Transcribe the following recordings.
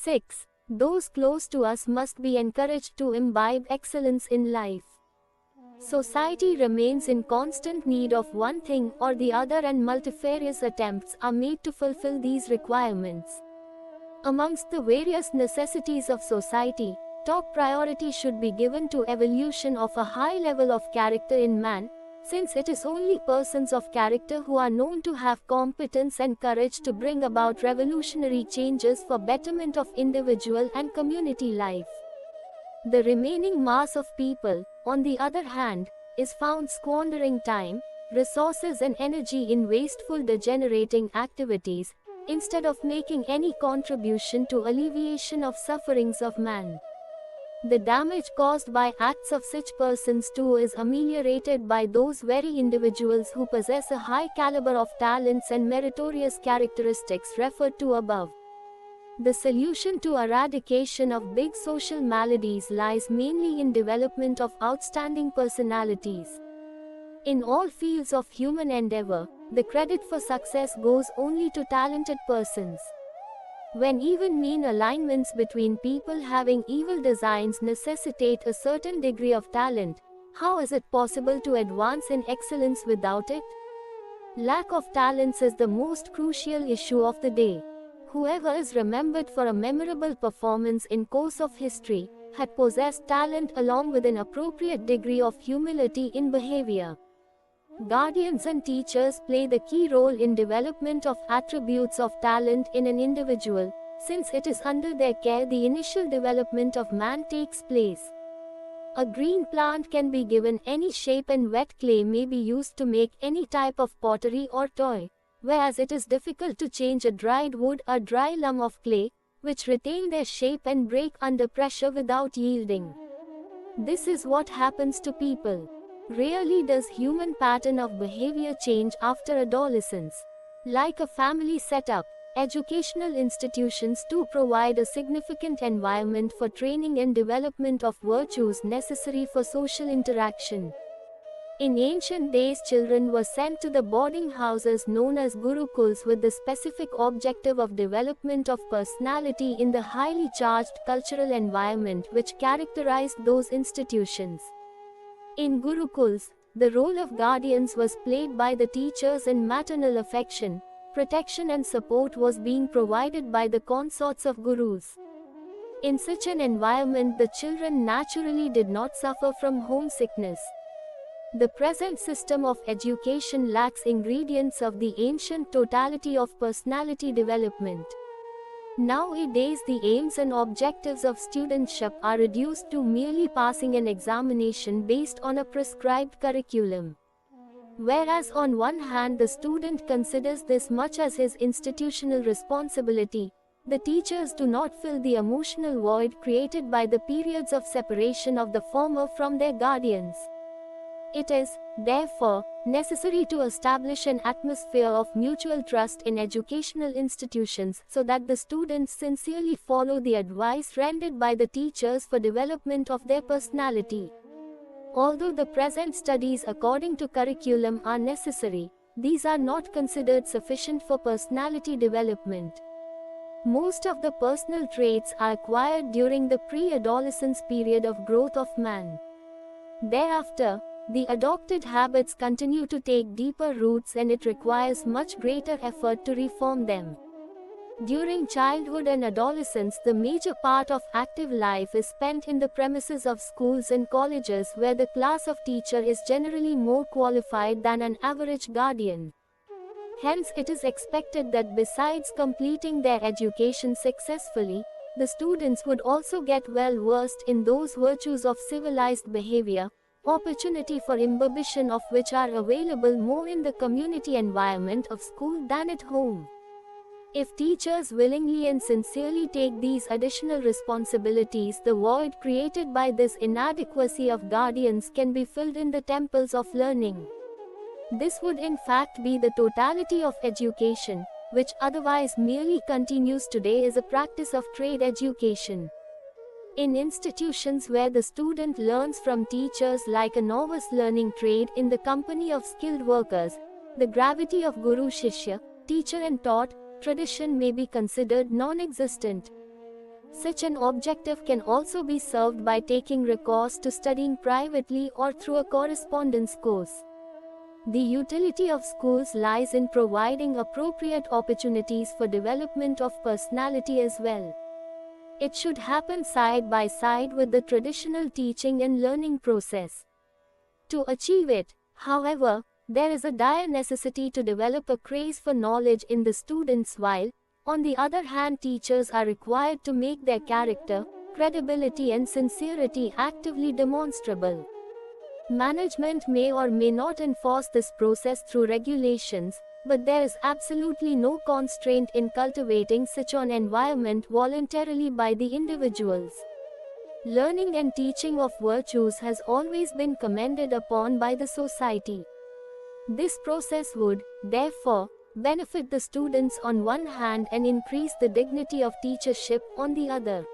6. Those close to us must be encouraged to imbibe excellence in life. Society remains in constant need of one thing or the other, and multifarious attempts are made to fulfill these requirements. Amongst the various necessities of society, top priority should be given to evolution of a high level of character in man, since it is only persons of character who are known to have competence and courage to bring about revolutionary changes for betterment of individual and community life. The remaining mass of people, on the other hand, is found squandering time, resources and energy in wasteful degenerating activities, instead of making any contribution to alleviation of sufferings of man. The damage caused by acts of such persons too is ameliorated by those very individuals who possess a high caliber of talents and meritorious characteristics referred to above. The solution to eradication of big social maladies lies mainly in development of outstanding personalities. In all fields of human endeavor, the credit for success goes only to talented persons. When even mean alignments between people having evil designs necessitate a certain degree of talent, how is it possible to advance in excellence without it? Lack of talents is the most crucial issue of the day. Whoever is remembered for a memorable performance in course of history, had possessed talent along with an appropriate degree of humility in behavior. Guardians and teachers play the key role in development of attributes of talent in an individual, since it is under their care the initial development of man takes place. A green plant can be given any shape and wet clay may be used to make any type of pottery or toy, whereas it is difficult to change a dried wood or dry lump of clay, which retain their shape and break under pressure without yielding. This is what happens to people. Rarely does human pattern of behavior change after adolescence. Like a family setup, educational institutions too provide a significant environment for training and development of virtues necessary for social interaction. In ancient days, children were sent to the boarding houses known as gurukuls with the specific objective of development of personality in the highly charged cultural environment which characterized those institutions. In gurukuls, the role of guardians was played by the teachers and maternal affection, protection and support was being provided by the consorts of gurus. In such an environment, the children naturally did not suffer from homesickness. The present system of education lacks ingredients of the ancient totality of personality development. Nowadays, the aims and objectives of studentship are reduced to merely passing an examination based on a prescribed curriculum. Whereas on one hand the student considers this much as his institutional responsibility, the teachers do not fill the emotional void created by the periods of separation of the former from their guardians. It is, therefore, necessary to establish an atmosphere of mutual trust in educational institutions so that the students sincerely follow the advice rendered by the teachers for development of their personality. Although the present studies according to curriculum are necessary, these are not considered sufficient for personality development. Most of the personal traits are acquired during the pre-adolescence period of growth of man. Thereafter, the adopted habits continue to take deeper roots and it requires much greater effort to reform them. During childhood and adolescence, the major part of active life is spent in the premises of schools and colleges where the class of teacher is generally more qualified than an average guardian. Hence, it is expected that besides completing their education successfully, the students would also get well versed in those virtues of civilized behavior, opportunity for imbibition of which are available more in the community environment of school than at home. If teachers willingly and sincerely take these additional responsibilities, the void created by this inadequacy of guardians can be filled in the temples of learning. This would in fact be the totality of education, which otherwise merely continues today as a practice of trade education. In institutions where the student learns from teachers like a novice learning trade in the company of skilled workers, the gravity of guru-shishya, teacher and taught, tradition may be considered non-existent. Such an objective can also be served by taking recourse to studying privately or through a correspondence course. The utility of schools lies in providing appropriate opportunities for development of personality as well. It should happen side by side with the traditional teaching and learning process. To achieve it, however, there is a dire necessity to develop a craze for knowledge in the students while, on the other hand, teachers are required to make their character, credibility and sincerity actively demonstrable. Management may or may not enforce this process through regulations, but there is absolutely no constraint in cultivating such an environment voluntarily by the individuals. Learning and teaching of virtues has always been commended upon by the society. This process would, therefore, benefit the students on one hand and increase the dignity of teachership on the other.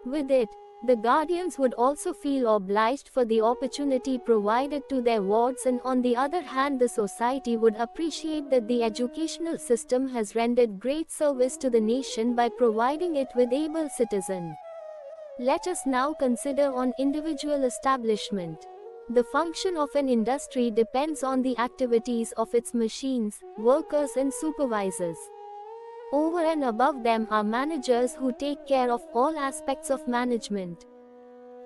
With it, the guardians would also feel obliged for the opportunity provided to their wards, and on the other hand the society would appreciate that the educational system has rendered great service to the nation by providing it with able citizens. Let us now consider on individual establishment. The function of an industry depends on the activities of its machines, workers and supervisors. Over and above them are managers who take care of all aspects of management.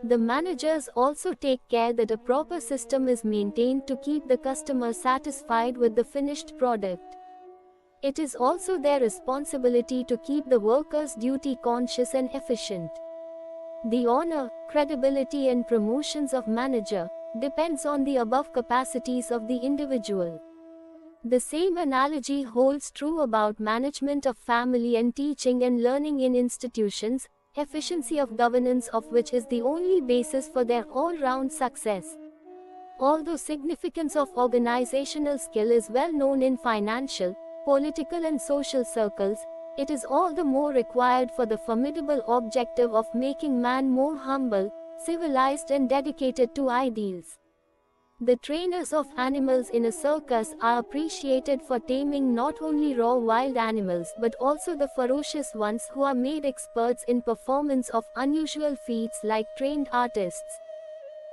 The managers also take care that a proper system is maintained to keep the customer satisfied with the finished product. It is also their responsibility to keep the workers duty conscious and efficient. The honor, credibility and promotions of manager depends on the above capacities of the individual. The same analogy holds true about management of family and teaching and learning in institutions, efficiency of governance of which is the only basis for their all-round success. Although significance of organizational skill is well known in financial, political and social circles, it is all the more required for the formidable objective of making man more humble, civilized and dedicated to ideals. The trainers of animals in a circus are appreciated for taming not only raw wild animals but also the ferocious ones who are made experts in performance of unusual feats like trained artists.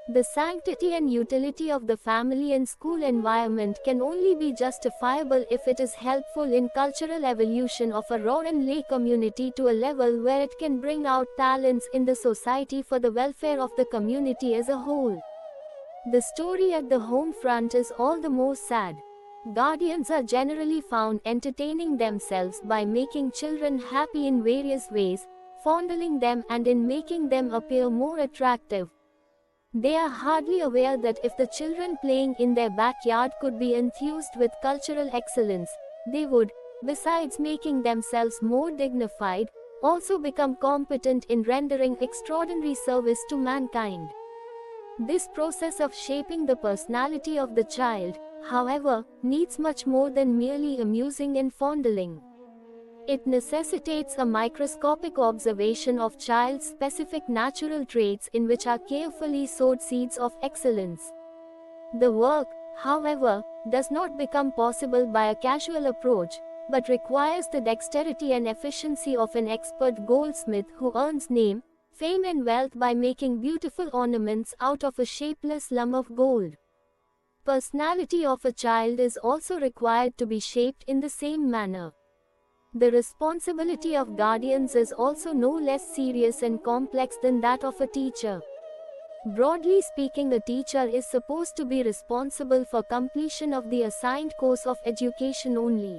The sanctity and utility of the family and school environment can only be justifiable if it is helpful in cultural evolution of a raw and lay community to a level where it can bring out talents in the society for the welfare of the community as a whole. The story at the home front is all the more sad. Guardians are generally found entertaining themselves by making children happy in various ways, fondling them and in making them appear more attractive. They are hardly aware that if the children playing in their backyard could be enthused with cultural excellence, they would, besides making themselves more dignified, also become competent in rendering extraordinary service to mankind. This process of shaping the personality of the child, however, needs much more than merely amusing and fondling. It necessitates a microscopic observation of child's specific natural traits in which are carefully sowed seeds of excellence. The work, however, does not become possible by a casual approach, but requires the dexterity and efficiency of an expert goldsmith who earns name, fame and wealth by making beautiful ornaments out of a shapeless lump of gold. Personality of a child is also required to be shaped in the same manner. The responsibility of guardians is also no less serious and complex than that of a teacher. Broadly speaking, a teacher is supposed to be responsible for completion of the assigned course of education only.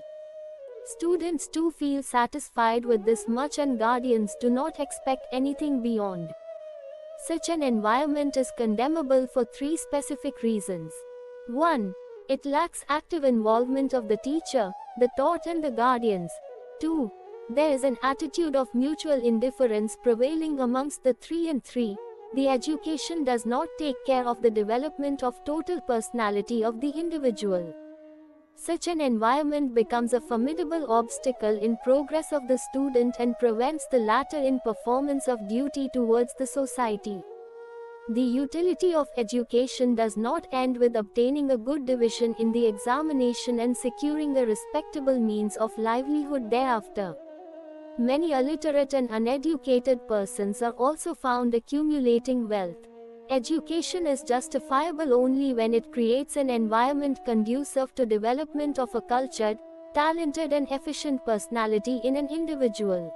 Students too feel satisfied with this much and guardians do not expect anything beyond. Such an environment is condemnable for three specific reasons. 1. It lacks active involvement of the teacher, the taught and the guardians. 2. There is an attitude of mutual indifference prevailing amongst the three. And 3. The education does not take care of the development of total personality of the individual. Such an environment becomes a formidable obstacle in progress of the student and prevents the latter in performance of duty towards the society. The utility of education does not end with obtaining a good division in the examination and securing a respectable means of livelihood thereafter. Many illiterate and uneducated persons are also found accumulating wealth. Education is justifiable only when it creates an environment conducive to development of a cultured, talented and efficient personality in an individual.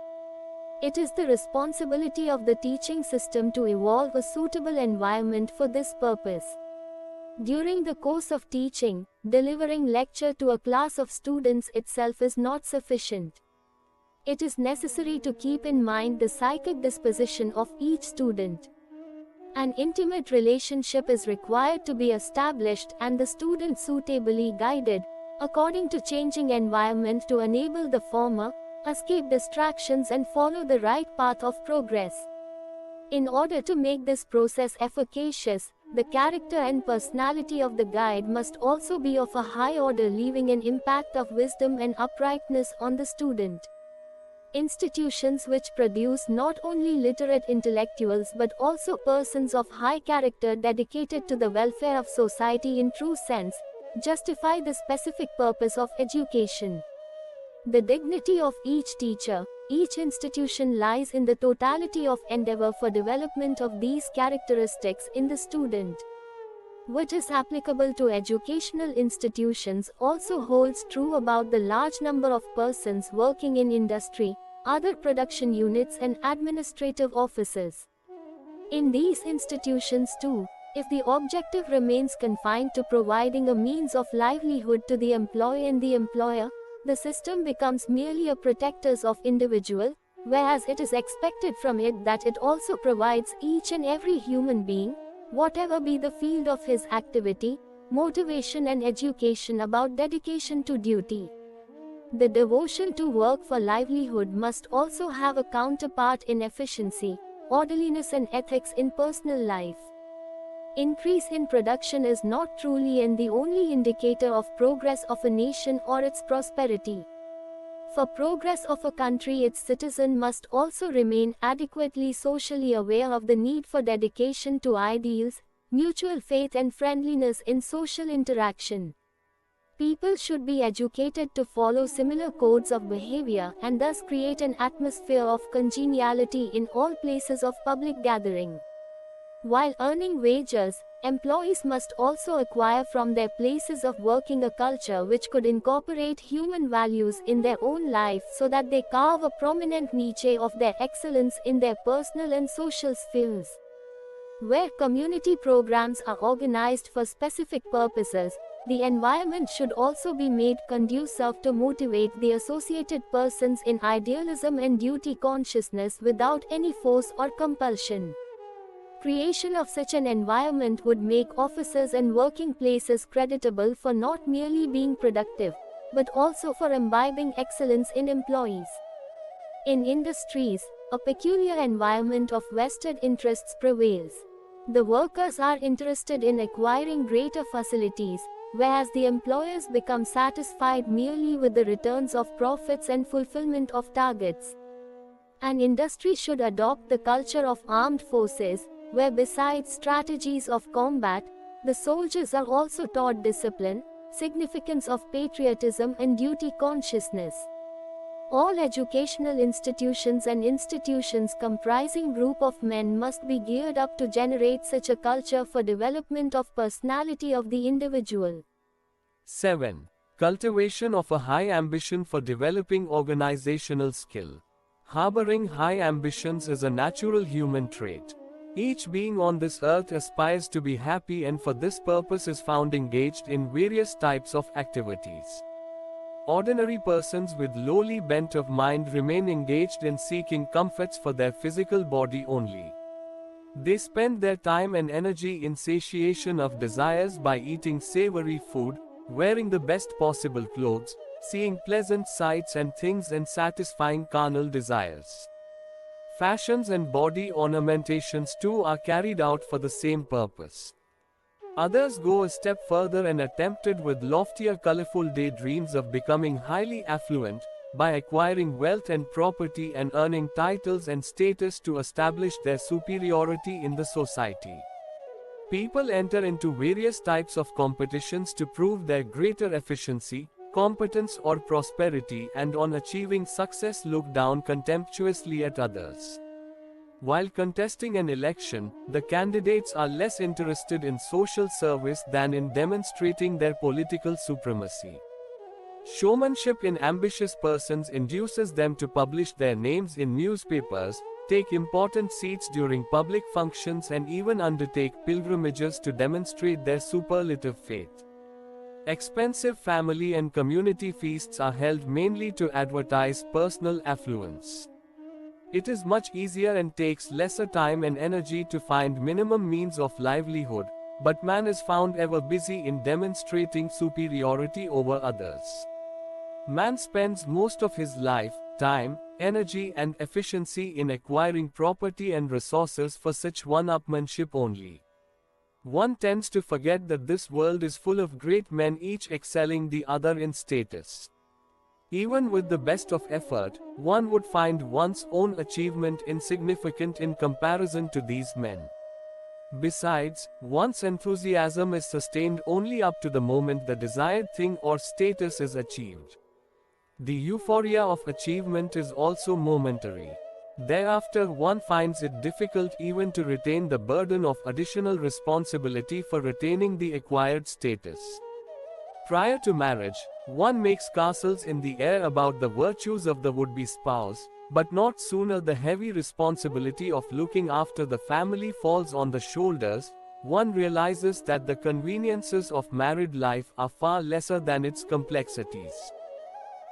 It is the responsibility of the teaching system to evolve a suitable environment for this purpose. During the course of teaching, delivering lecture to a class of students itself is not sufficient. It is necessary to keep in mind the psychic disposition of each student. An intimate relationship is required to be established and the student suitably guided, according to changing environment to enable the former, escape distractions and follow the right path of progress. In order to make this process efficacious, the character and personality of the guide must also be of a high order, leaving an impact of wisdom and uprightness on the student. Institutions which produce not only literate intellectuals but also persons of high character dedicated to the welfare of society in true sense, justify the specific purpose of education. The dignity of each teacher, each institution lies in the totality of endeavor for development of these characteristics in the student. What is applicable to educational institutions also holds true about the large number of persons working in industry, other production units and administrative offices. In these institutions too, if the objective remains confined to providing a means of livelihood to the employee and the employer, the system becomes merely a protector of individual, whereas it is expected from it that it also provides each and every human being, whatever be the field of his activity, motivation and education about dedication to duty. The devotion to work for livelihood must also have a counterpart in efficiency, orderliness and ethics in personal life. Increase in production is not truly and the only indicator of progress of a nation or its prosperity. For progress of a country, its citizen must also remain adequately socially aware of the need for dedication to ideals, mutual faith and friendliness in social interaction. People should be educated to follow similar codes of behavior and thus create an atmosphere of congeniality in all places of public gathering. While earning wages, employees must also acquire from their places of working a culture which could incorporate human values in their own life so that they carve a prominent niche of their excellence in their personal and social spheres. Where community programs are organized for specific purposes, the environment should also be made conducive to motivate the associated persons in idealism and duty consciousness without any force or compulsion. Creation of such an environment would make offices and working places creditable for not merely being productive, but also for imbibing excellence in employees. In industries, a peculiar environment of vested interests prevails. The workers are interested in acquiring greater facilities, whereas the employers become satisfied merely with the returns of profits and fulfillment of targets. An industry should adopt the culture of armed forces, where besides strategies of combat, the soldiers are also taught discipline, significance of patriotism and duty consciousness. All educational institutions and institutions comprising group of men must be geared up to generate such a culture for development of personality of the individual. 7. Cultivation of a high ambition for developing organizational skill. Harboring high ambitions is a natural human trait. Each being on this earth aspires to be happy and for this purpose is found engaged in various types of activities. Ordinary persons with lowly bent of mind remain engaged in seeking comforts for their physical body only. They spend their time and energy in satiation of desires by eating savory food, wearing the best possible clothes, seeing pleasant sights and things and satisfying carnal desires. Fashions and body ornamentations too are carried out for the same purpose. Others go a step further and are tempted with loftier colorful daydreams of becoming highly affluent, by acquiring wealth and property and earning titles and status to establish their superiority in the society. People enter into various types of competitions to prove their greater efficiency, competence or prosperity, and on achieving success look down contemptuously at others. While contesting an election, the candidates are less interested in social service than in demonstrating their political supremacy. Showmanship in ambitious persons induces them to publish their names in newspapers, take important seats during public functions, and even undertake pilgrimages to demonstrate their superlative faith. Expensive family and community feasts are held mainly to advertise personal affluence. It is much easier and takes lesser time and energy to find minimum means of livelihood, but man is found ever busy in demonstrating superiority over others. Man spends most of his life, time, energy, and efficiency in acquiring property and resources for such one-upmanship only. One tends to forget that this world is full of great men, each excelling the other in status. Even with the best of effort, one would find one's own achievement insignificant in comparison to these men. Besides, one's enthusiasm is sustained only up to the moment the desired thing or status is achieved. The euphoria of achievement is also momentary. Thereafter, one finds it difficult even to retain the burden of additional responsibility for retaining the acquired status. Prior to marriage, one makes castles in the air about the virtues of the would-be spouse, but not sooner the heavy responsibility of looking after the family falls on the shoulders, one realizes that the conveniences of married life are far lesser than its complexities.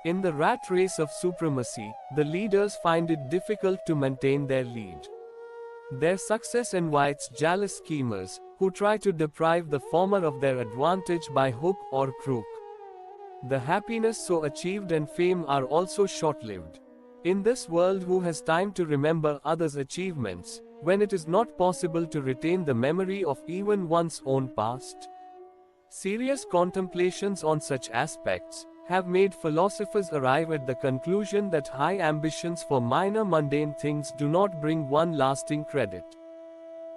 In the rat race of supremacy, the leaders find it difficult to maintain their lead. Their success invites jealous schemers, who try to deprive the former of their advantage by hook or crook. The happiness so achieved and fame are also short-lived. In this world, who has time to remember others' achievements, when it is not possible to retain the memory of even one's own past? Serious contemplations on such aspects have made philosophers arrive at the conclusion that high ambitions for minor mundane things do not bring one lasting credit.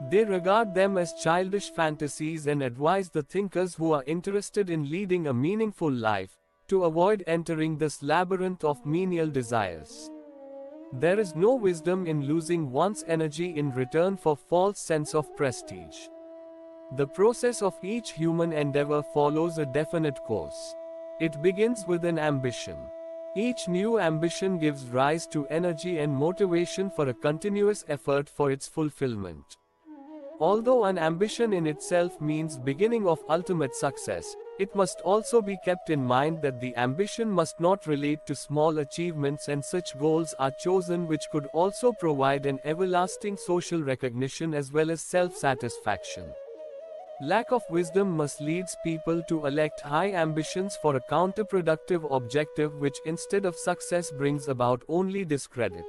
They regard them as childish fantasies and advise the thinkers who are interested in leading a meaningful life to avoid entering this labyrinth of menial desires. There is no wisdom in losing one's energy in return for false sense of prestige. The process of each human endeavor follows a definite course. It begins with an ambition. Each new ambition gives rise to energy and motivation for a continuous effort for its fulfillment. Although an ambition in itself means beginning of ultimate success, it must also be kept in mind that the ambition must not relate to small achievements, and such goals are chosen which could also provide an everlasting social recognition as well as self-satisfaction. Lack of wisdom must lead people to elect high ambitions for a counterproductive objective which instead of success brings about only discredit.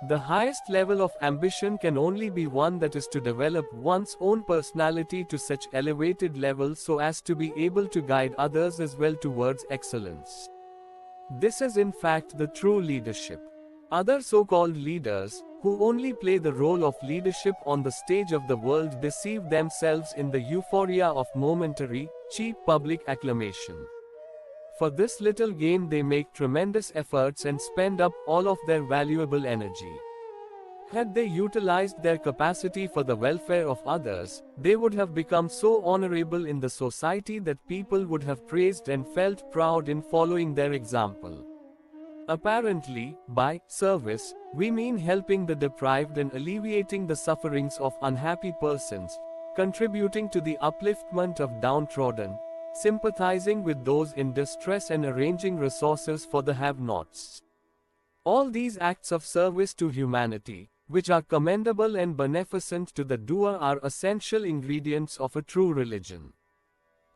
The highest level of ambition can only be one that is to develop one's own personality to such elevated levels so as to be able to guide others as well towards excellence. This is in fact the true leadership. Other so-called leaders, who only play the role of leadership on the stage of the world, deceive themselves in the euphoria of momentary, cheap public acclamation. For this little gain they make tremendous efforts and spend up all of their valuable energy. Had they utilized their capacity for the welfare of others, they would have become so honorable in the society that people would have praised and felt proud in following their example. Apparently, by service, we mean helping the deprived and alleviating the sufferings of unhappy persons, contributing to the upliftment of downtrodden, sympathizing with those in distress and arranging resources for the have-nots. All these acts of service to humanity, which are commendable and beneficent to the doer, are essential ingredients of a true religion.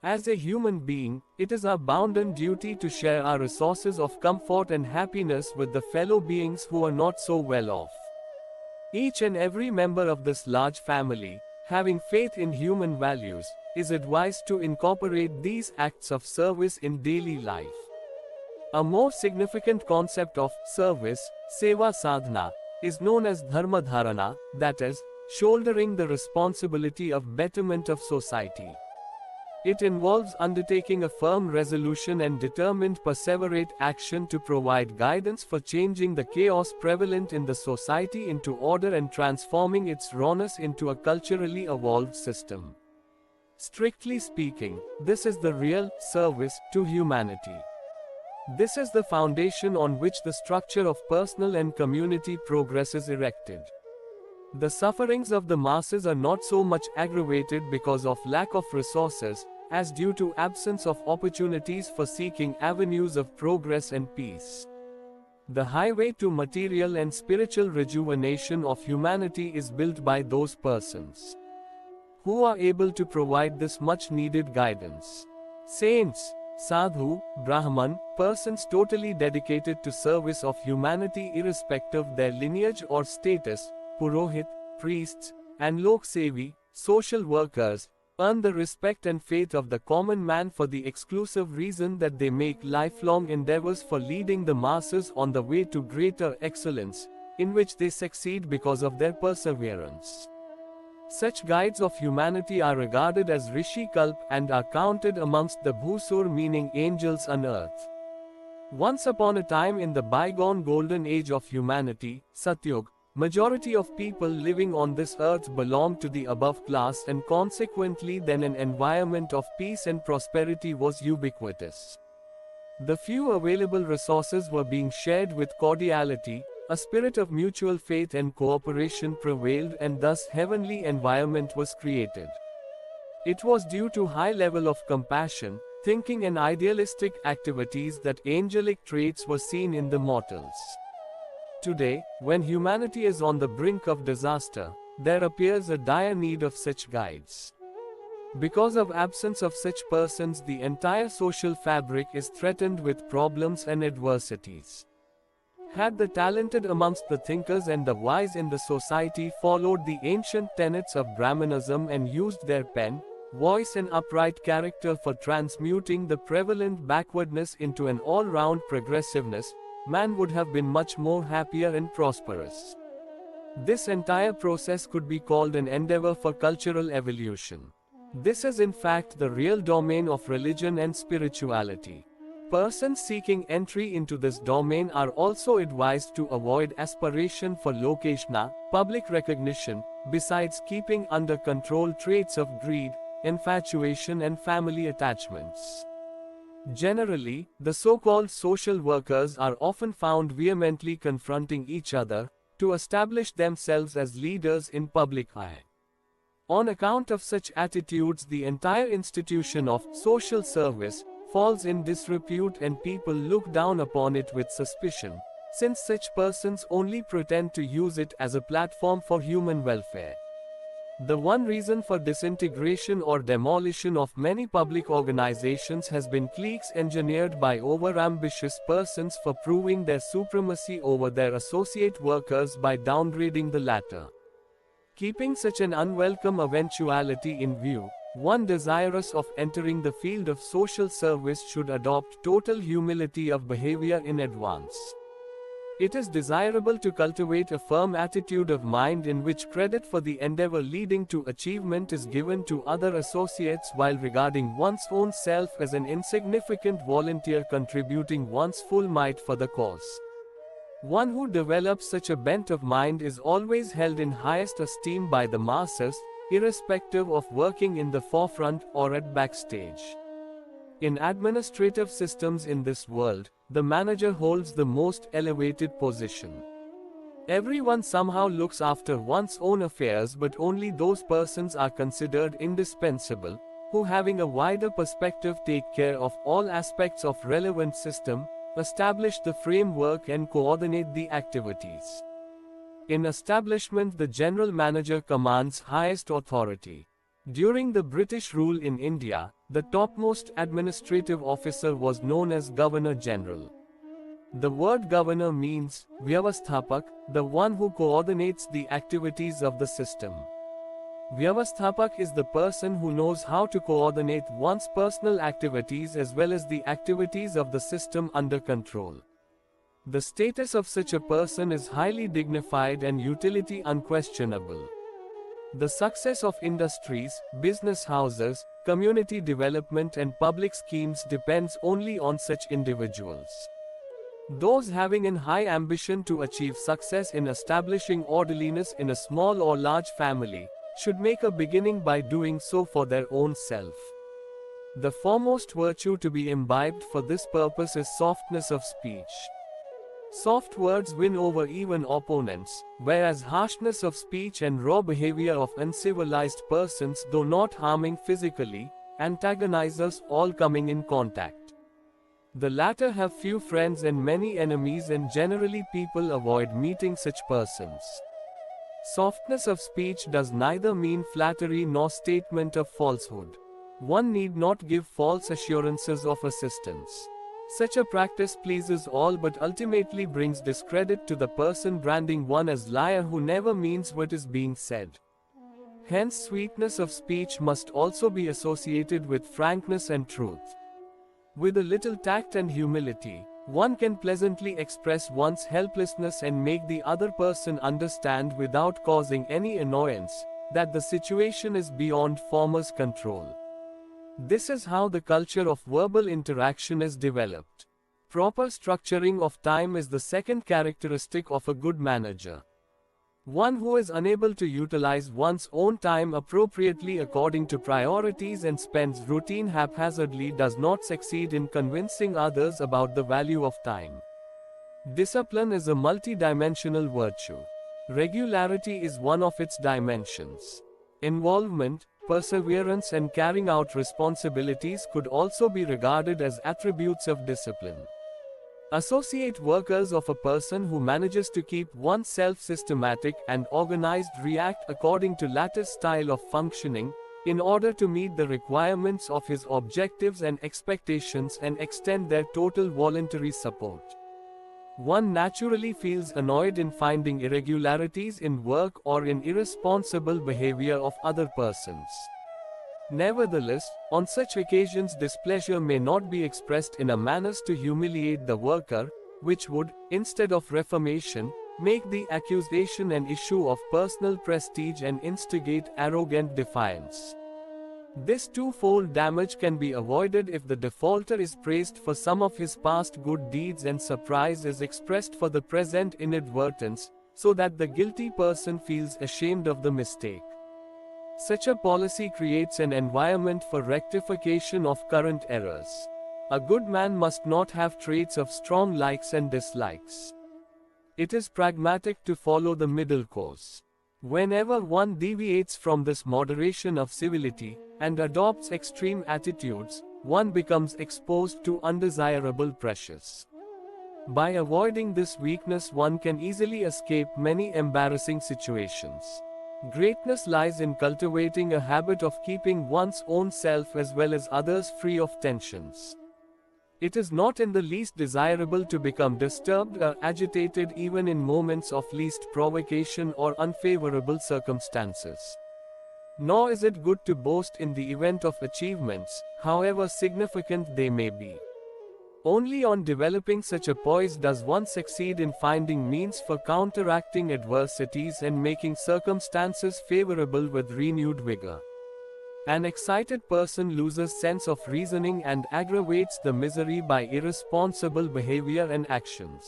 As a human being, it is our bounden duty to share our resources of comfort and happiness with the fellow beings who are not so well off. Each and every member of this large family, having faith in human values, is advised to incorporate these acts of service in daily life. A more significant concept of service, seva sadhana, is known as dharma dharana, that is, shouldering the responsibility of betterment of society. It involves undertaking a firm resolution and determined perseverate action to provide guidance for changing the chaos prevalent in the society into order and transforming its rawness into a culturally evolved system. Strictly speaking, this is the real service to humanity. This is the foundation on which the structure of personal and community progress is erected. The sufferings of the masses are not so much aggravated because of lack of resources, as due to absence of opportunities for seeking avenues of progress and peace. The highway to material and spiritual rejuvenation of humanity is built by those persons who are able to provide this much needed guidance. Saints, sadhu, brahman, persons totally dedicated to service of humanity irrespective of their lineage or status, purohit, priests, and loksevi, social workers, earn the respect and faith of the common man for the exclusive reason that they make lifelong endeavors for leading the masses on the way to greater excellence, in which they succeed because of their perseverance. Such guides of humanity are regarded as Rishi Kalp and are counted amongst the Bhusur, meaning angels on earth. Once upon a time in the bygone golden age of humanity, Satyug, majority of people living on this earth belonged to the above class, and consequently then an environment of peace and prosperity was ubiquitous. The few available resources were being shared with cordiality, a spirit of mutual faith and cooperation prevailed, and thus heavenly environment was created. It was due to high level of compassion, thinking and idealistic activities that angelic traits were seen in the mortals. Today, when humanity is on the brink of disaster, there appears a dire need of such guides. Because of absence of such persons, the entire social fabric is threatened with problems and adversities. Had the talented amongst the thinkers and the wise in the society followed the ancient tenets of Brahmanism and used their pen, voice and upright character for transmuting the prevalent backwardness into an all-round progressiveness, man would have been much more happier and prosperous. This entire process could be called an endeavor for cultural evolution. This is in fact the real domain of religion and spirituality. Persons seeking entry into this domain are also advised to avoid aspiration for lokeshna, public recognition, besides keeping under control traits of greed, infatuation and family attachments. Generally, the so-called social workers are often found vehemently confronting each other to establish themselves as leaders in public eye. On account of such attitudes, the entire institution of social service falls in disrepute and people look down upon it with suspicion, since such persons only pretend to use it as a platform for human welfare. The one reason for disintegration or demolition of many public organizations has been cliques engineered by over-ambitious persons for proving their supremacy over their associate workers by downgrading the latter. Keeping such an unwelcome eventuality in view, one desirous of entering the field of social service should adopt total humility of behavior in advance. It is desirable to cultivate a firm attitude of mind in which credit for the endeavor leading to achievement is given to other associates while regarding one's own self as an insignificant volunteer contributing one's full might for the cause. One who develops such a bent of mind is always held in highest esteem by the masses, irrespective of working in the forefront or at backstage. In administrative systems in this world, the manager holds the most elevated position. Everyone somehow looks after one's own affairs, but only those persons are considered indispensable, who having a wider perspective take care of all aspects of relevant system, establish the framework and coordinate the activities. In establishment, the general manager commands highest authority. During the British rule in India, the topmost administrative officer was known as Governor General. The word governor means Vyavasthapak, the one who coordinates the activities of the system. Vyavasthapak is the person who knows how to coordinate one's personal activities as well as the activities of the system under control. The status of such a person is highly dignified and utility unquestionable. The success of industries, business houses, community development and public schemes depends only on such individuals. Those having an high ambition to achieve success in establishing orderliness in a small or large family, should make a beginning by doing so for their own self. The foremost virtue to be imbibed for this purpose is softness of speech. Soft words win over even opponents, whereas harshness of speech and raw behavior of uncivilized persons, though not harming physically, antagonize us all coming in contact. The latter have few friends and many enemies, and generally people avoid meeting such persons. Softness of speech does neither mean flattery nor statement of falsehood. One need not give false assurances of assistance. Such a practice pleases all but ultimately brings discredit to the person branding one as liar who never means what is being said. Hence, sweetness of speech must also be associated with frankness and truth. With a little tact and humility, one can pleasantly express one's helplessness and make the other person understand without causing any annoyance that the situation is beyond former's control. This is how the culture of verbal interaction is developed. Proper structuring of time is the second characteristic of a good manager. One who is unable to utilize one's own time appropriately according to priorities and spends routine haphazardly does not succeed in convincing others about the value of time. Discipline is a multidimensional virtue. Regularity is one of its dimensions. Involvement, perseverance, and carrying out responsibilities could also be regarded as attributes of discipline. Associate workers of a person who manages to keep oneself systematic and organized react according to lattice style of functioning, in order to meet the requirements of his objectives and expectations and extend their total voluntary support. One naturally feels annoyed in finding irregularities in work or in irresponsible behavior of other persons. Nevertheless, on such occasions displeasure may not be expressed in a manner to humiliate the worker, which would, instead of reformation, make the accusation an issue of personal prestige and instigate arrogant defiance. This twofold damage can be avoided if the defaulter is praised for some of his past good deeds and surprise is expressed for the present inadvertence, so that the guilty person feels ashamed of the mistake. Such a policy creates an environment for rectification of current errors. A good man must not have traits of strong likes and dislikes. It is pragmatic to follow the middle course. Whenever one deviates from this moderation of civility, and adopts extreme attitudes, one becomes exposed to undesirable pressures. By avoiding this weakness, one can easily escape many embarrassing situations. Greatness lies in cultivating a habit of keeping one's own self as well as others free of tensions. It is not in the least desirable to become disturbed or agitated even in moments of least provocation or unfavorable circumstances. Nor is it good to boast in the event of achievements, however significant they may be. Only on developing such a poise does one succeed in finding means for counteracting adversities and making circumstances favorable with renewed vigor. An excited person loses sense of reasoning and aggravates the misery by irresponsible behavior and actions.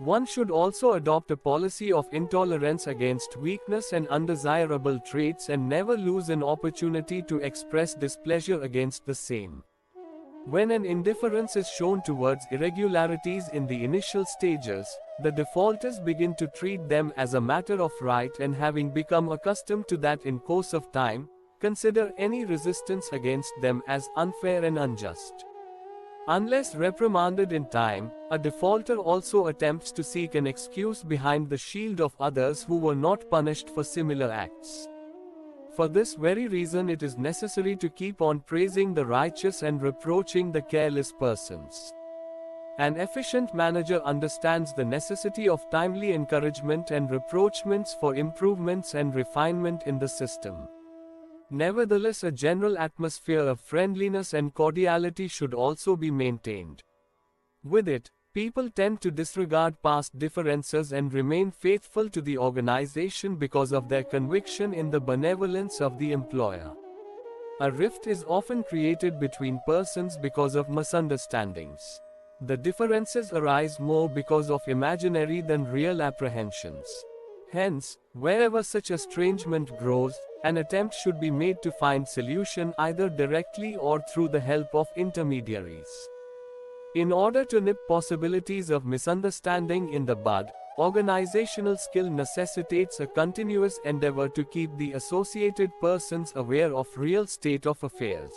One should also adopt a policy of intolerance against weakness and undesirable traits and never lose an opportunity to express displeasure against the same. When an indifference is shown towards irregularities in the initial stages, the defaulters begin to treat them as a matter of right, and having become accustomed to that in course of time, consider any resistance against them as unfair and unjust. Unless reprimanded in time, a defaulter also attempts to seek an excuse behind the shield of others who were not punished for similar acts. For this very reason it is necessary to keep on praising the righteous and reproaching the careless persons. An efficient manager understands the necessity of timely encouragement and reproachments for improvements and refinement in the system. Nevertheless, a general atmosphere of friendliness and cordiality should also be maintained. With it, people tend to disregard past differences and remain faithful to the organization because of their conviction in the benevolence of the employer. A rift is often created between persons because of misunderstandings. The differences arise more because of imaginary than real apprehensions. Hence, wherever such estrangement grows, an attempt should be made to find solution either directly or through the help of intermediaries. In order to nip possibilities of misunderstanding in the bud, organizational skill necessitates a continuous endeavor to keep the associated persons aware of real state of affairs.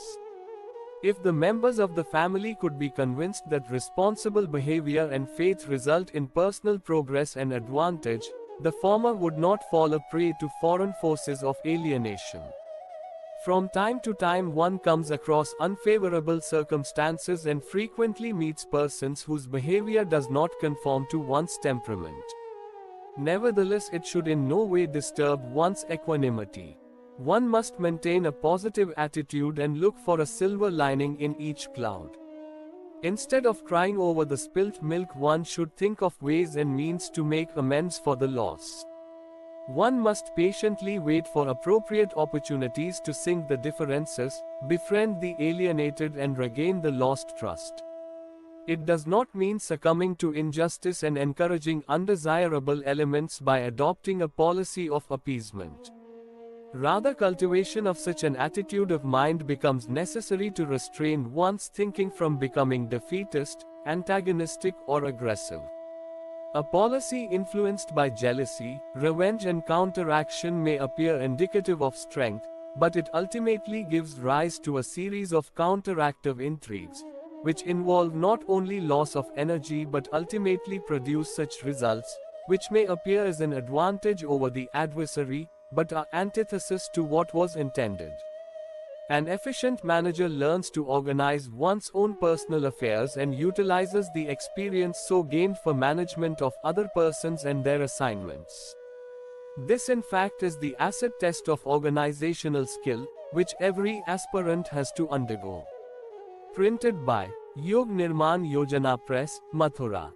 If the members of the family could be convinced that responsible behavior and faith result in personal progress and advantage, the former would not fall a prey to foreign forces of alienation. From time to time one comes across unfavorable circumstances and frequently meets persons whose behavior does not conform to one's temperament. Nevertheless, it should in no way disturb one's equanimity. One must maintain a positive attitude and look for a silver lining in each cloud. Instead of crying over the spilt milk, one should think of ways and means to make amends for the loss. One must patiently wait for appropriate opportunities to sink the differences, befriend the alienated and regain the lost trust. It does not mean succumbing to injustice and encouraging undesirable elements by adopting a policy of appeasement. Rather, cultivation of such an attitude of mind becomes necessary to restrain one's thinking from becoming defeatist, antagonistic, or aggressive. A policy influenced by jealousy, revenge, and counteraction may appear indicative of strength, but it ultimately gives rise to a series of counteractive intrigues, which involve not only loss of energy but ultimately produce such results, which may appear as an advantage over the adversary, but are antithesis to what was intended. An efficient manager learns to organize one's own personal affairs and utilizes the experience so gained for management of other persons and their assignments. This in fact is the acid test of organizational skill, which every aspirant has to undergo. Printed by Yog Nirman Yojana Press, Mathura.